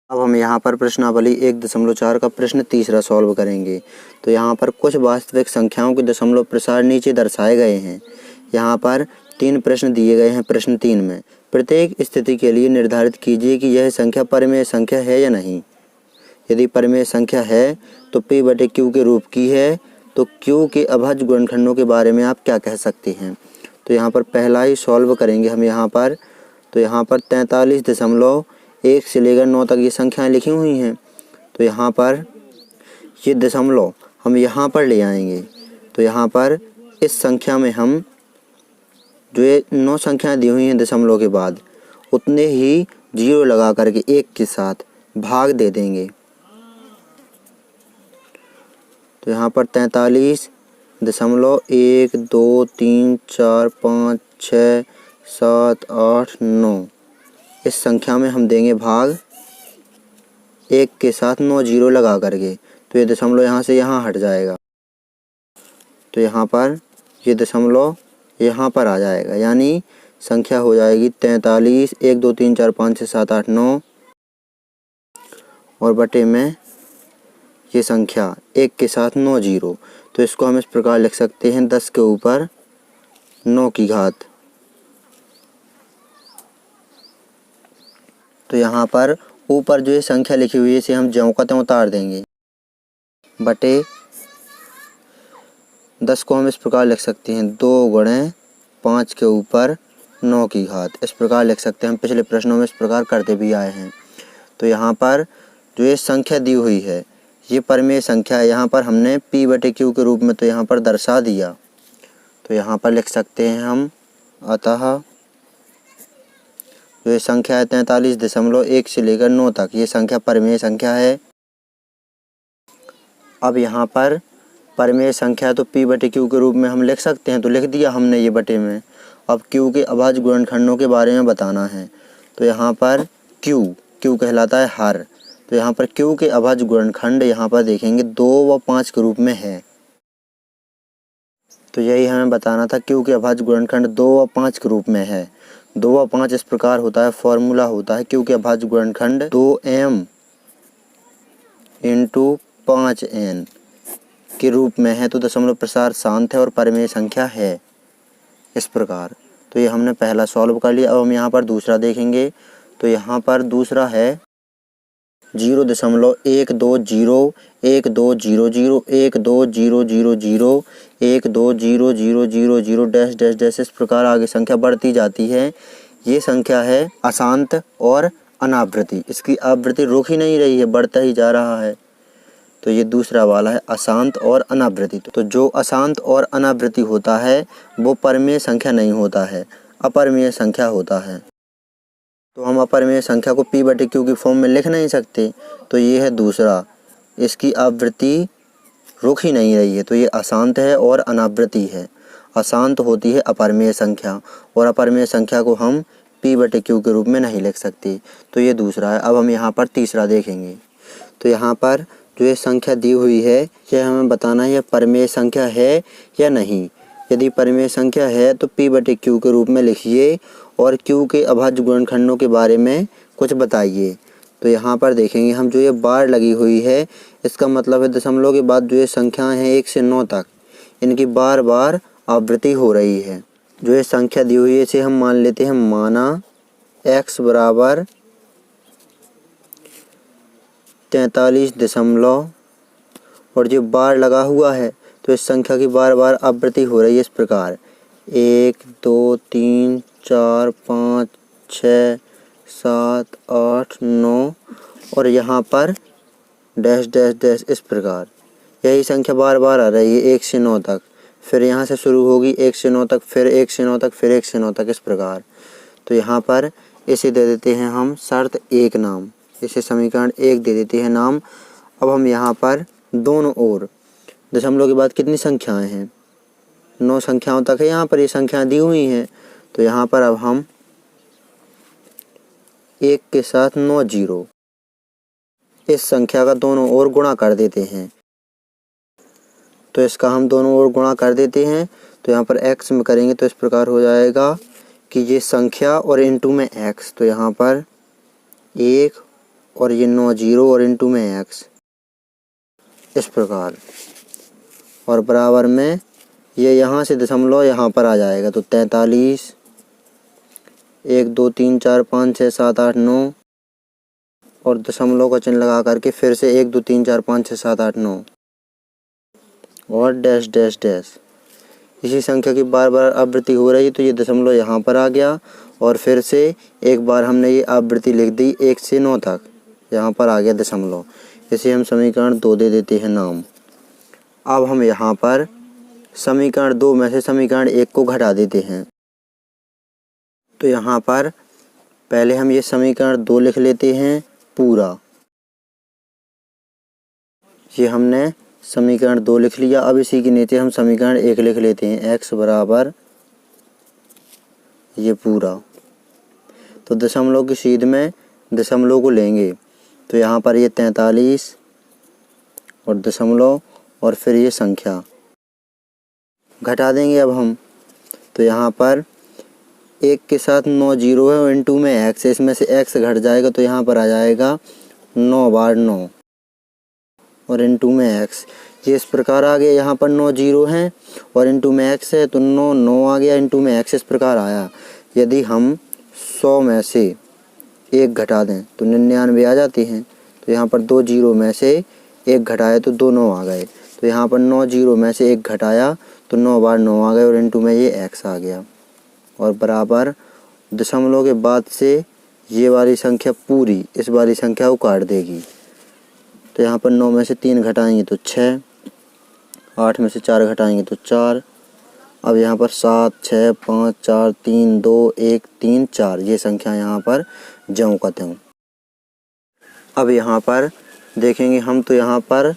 अब हम यहाँ पर प्रश्नावली 1.4 का प्रश्न तीसरा सॉल्व करेंगे। तो यहाँ पर कुछ वास्तविक संख्याओं के दशमलव प्रसार नीचे दर्शाए गए हैं। यहाँ पर 3 प्रश्न दिए गए हैं। प्रश्न 3 में प्रत्येक स्थिति के लिए निर्धारित कीजिए कि यह संख्या परिमेय संख्या है या नहीं। यदि परिमेय संख्या है तो P/Q के रूप की है, तो Q के अभाज्य गुणनखंडों के बारे में आप क्या कह सकते हैं। तो यहाँ पर पहला ही सॉल्व करेंगे हम यहाँ पर। तो यहाँ पर 43.1 से लेकर 9 तक ये संख्याएं लिखी हुई हैं। तो यहाँ पर ये दशमलव हम यहाँ पर ले आएंगे। तो यहाँ पर इस संख्या में हम जो ये 9 संख्याएं दी हुई हैं दशमलव के बाद, उतने ही 0 लगा करके 1 के साथ भाग दे देंगे। तो यहाँ पर 43.1 2 3 4 5 6 7 8 9 इस संख्या में हम देंगे भाग 1 के साथ 9 0 लगा करके। तो ये दशमलव यहाँ से यहाँ हट जाएगा। तो यहाँ पर ये दशमलव यहाँ पर आ जाएगा, यानी संख्या हो जाएगी 43 1 2 3 4 5 6 7 8 9 और बटे में ये संख्या 1 के साथ 9 0। तो इसको हम इस प्रकार लिख सकते हैं 10 के ऊपर 9 की घात। तो यहाँ पर ऊपर जो ये संख्या लिखी हुई है इसे हम ज्यों का त्यों उतार देंगे। बटे 10 को हम इस प्रकार लिख सकते हैं 2 गुणे 5 के ऊपर 9 की घात। इस प्रकार लिख सकते हैं। हम पिछले प्रश्नों में इस प्रकार करते भी आए हैं। तो यहाँ पर जो ये संख्या दी हुई है ये परिमेय संख्या है। यहाँ पर हमने P/Q के रूप में तो यहाँ पर दर्शा दिया। तो यहाँ पर लिख सकते हैं हम, अतः जो ये संख्या है 43.1 से लेकर 9 तक ये संख्या परिमेय संख्या है। अब यहाँ पर परिमेय संख्या तो P/Q के रूप में हम लिख सकते हैं, तो लिख दिया हमने ये बटे में। अब Q के अभाज्य गुणनखंडों के बारे में बताना है। तो यहाँ पर Q कहलाता है हर। तो यहाँ पर Q के अभाज्य गुणनखंड यहाँ पर देखेंगे 2 व 5 के रूप में है। तो यही हमें बताना था, Q के अभाज्य गुणनखंड 2 व 5 के रूप में है। 2 व 5 इस प्रकार होता है, फॉर्मूला होता है Q के अभाज्य गुणनखंड 2m × 5n के रूप में है। तो दशमलव प्रसार शांत है और परिमेय संख्या है, इस प्रकार। तो ये हमने पहला सॉल्व कर लिया। अब हम यहाँ पर दूसरा देखेंगे। तो यहाँ पर दूसरा है 0.120 1200 1200 120000 डैश डैश डैश इस प्रकार आगे संख्या बढ़ती जाती है। ये संख्या है अशांत और अनावृति। इसकी आवृत्ति रुक ही नहीं रही है, बढ़ता ही जा रहा है। तो ये दूसरा वाला है अशांत और अनावृति। तो जो अशांत और अनावृति होता है वो परिमेय संख्या नहीं होता है, अपरिमेय संख्या होता है। तो हम अपरिमेय संख्या को P/Q की फॉर्म में लिख नहीं सकते। तो ये है दूसरा, इसकी आवृत्ति रुक ही नहीं रही है। तो ये अशांत है और अनावृति है। अशांत होती है अपरिमेय संख्या, और अपरिमेय संख्या को हम P/Q के रूप में नहीं लिख सकते। तो ये दूसरा है। अब हम यहाँ पर तीसरा देखेंगे। तो यहाँ पर जो ये संख्या दी हुई है यह हमें बताना है यह परिमेय संख्या है या नहीं। यदि परिमेय संख्या है तो P/Q के रूप में लिखिए और Q के अभाज्य गुणनखंडों के बारे में कुछ बताइए। तो यहाँ पर देखेंगे हम, जो ये बार लगी हुई है इसका मतलब है दशमलव के बाद जो ये संख्याएं हैं 1 से 9 तक, इनकी बार बार आवृत्ति हो रही है। जो ये संख्या दी हुई है इसे हम मान लेते हैं, माना x बराबर 43 और जो बार लगा हुआ है तो इस संख्या की बार बार आवृत्ति हो रही है इस प्रकार 1 2 3 4 5 6 7 8 9 और यहाँ पर डैश डैश डैश इस प्रकार। यही संख्या बार बार आ रही है 1 से 9 तक। फिर यहाँ से शुरू होगी 1 से 9 तक, फिर 1 से 9 तक, फिर 1 से 9 तक इस प्रकार। तो यहाँ पर इसे दे देते हैं हम शर्त 1 नाम, इसे समीकरण 1 दे देते हैं नाम। अब हम यहाँ पर दोनों ओर दशमलव के बाद कितनी संख्याएं हैं, 9 संख्याओं तक है यहाँ पर ये संख्याएं दी हुई हैं। तो यहाँ पर अब हम 1 के साथ 9 0 इस संख्या का दोनों ओर गुणा कर देते हैं। तो इसका हम दोनों ओर गुणा कर देते हैं। तो यहाँ पर x में करेंगे तो इस प्रकार हो जाएगा कि ये संख्या और इनटू में x। तो यहाँ पर 1 और ये 9 जीरो और इनटू में x, इस प्रकार। और बराबर में ये यहाँ से दशमलव यहाँ पर आ जाएगा, तो 43, 1 2 3 4 5 6 7 8 9 और दशमलव का चिन्ह लगा करके फिर से 1 2 3 4 5 6 7 8 9 और डैश डैश डैश। इसी संख्या की बार बार आवृत्ति हो रही, तो ये दशमलव यहाँ पर आ गया और फिर से एक बार हमने ये आवृत्ति लिख दी 1 से 9 तक, यहाँ पर आ गया दशमलव। इसे हम समीकरण 2 दे देते हैं नाम। अब हम यहाँ पर समीकरण 2 में से समीकरण 1 को घटा देते हैं। तो यहाँ पर पहले हम ये समीकरण 2 लिख लेते हैं पूरा। ये हमने समीकरण 2 लिख लिया। अब इसी के नीचे हम समीकरण 1 लिख लेते हैं, x बराबर ये पूरा। तो दशमलव की सीध में दशमलव को लेंगे, तो यहाँ पर ये 43 और दशमलव और फिर ये संख्या घटा देंगे अब हम। तो यहाँ पर 1 के साथ 9 जीरो है और इनटू में x, इसमें से x घट जाएगा तो यहाँ पर आ जाएगा 9 बार 9 और इनटू में x। ये इस प्रकार आ गया, यहाँ पर 9 जीरो हैं और इनटू में x है तो 9 9 आ गया, इनटू में x इस प्रकार आया। यदि हम 100 में से 1 घटा दें तो 99 आ जाती हैं। तो यहाँ पर 2 जीरो में से 1 घटाया तो 2 9 आ गए। तो यहाँ पर 9 जीरो में से 1 घटाया तो 9 बार 9 आ गए और इनटू में ये x आ गया। और बराबर दशमलव के बाद से ये वाली संख्या पूरी इस वाली संख्या को काट देगी। तो यहाँ पर 9 में से 3 घटाएंगे तो 6, 8 में से 4 घटाएंगे तो 4। अब यहाँ पर 7 6 5 4 3 2 1 3 4 ये संख्या यहाँ पर ज्यों का त्यों। अब यहाँ पर देखेंगे हम, तो यहाँ पर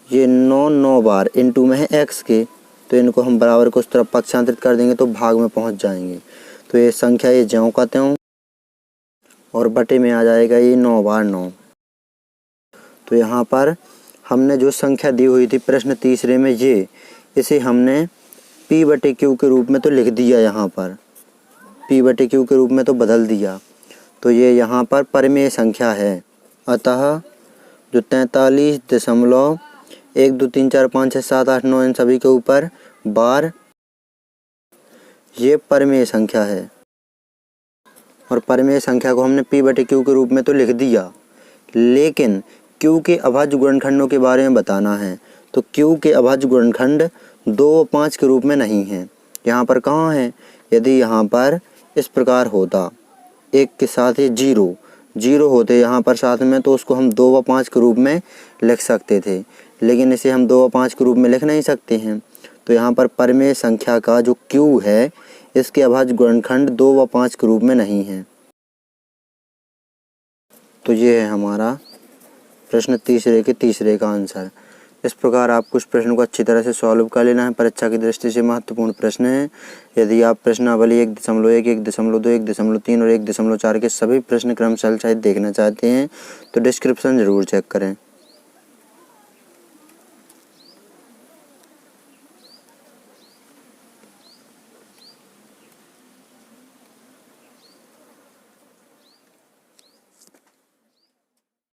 ये 9 9 बार इनटू में है x के, तो इनको हम बराबर को उस तरफ पक्षांतरित कर देंगे तो भाग में पहुँच जाएंगे। तो ये संख्या ये ज्यों का त्यों और बटे में आ जाएगा ये 9 बार 9। तो यहाँ पर हमने जो संख्या दी हुई थी प्रश्न तीसरे में, ये इसे हमने p बटे q के रूप में तो लिख दिया, यहाँ पर p बटे q के रूप में तो बदल दिया। तो ये यहाँ पर परिमेय संख्या है। अतः जो 43.1 2 3 4 5 6 7 8 9 इन सभी के ऊपर बार ये परिमेय संख्या है। और परिमेय संख्या को हमने p बटे q के रूप में तो लिख दिया, लेकिन q के अभाज्य गुणनखंडों के बारे में बताना है। तो q के अभाज्य गुणनखंड 2 व 5 के रूप में नहीं हैं। यहाँ पर कहाँ है? यदि यहाँ पर इस प्रकार होता 1 के साथ ही जीरो होते यहाँ पर साथ में, तो उसको हम 2 व 5 के रूप में लिख सकते थे, लेकिन इसे हम 2 व 5 के रूप में लिख नहीं सकते हैं। तो यहाँ पर परिमेय संख्या का जो q है इसके अभाज्य गुणनखंड 2 व 5 के रूप में नहीं है। तो ये है हमारा प्रश्न तीसरे के तीसरे का आंसर। इस प्रकार आपको इस प्रश्न को अच्छी तरह से सॉल्व कर लेना है। परीक्षा की दृष्टि से महत्वपूर्ण प्रश्न है। यदि आप प्रश्नावली 1.1, 1.2, 1.3 और 1.4 के सभी प्रश्न क्रमशः सहित देखना चाहते हैं तो डिस्क्रिप्शन ज़रूर चेक करें।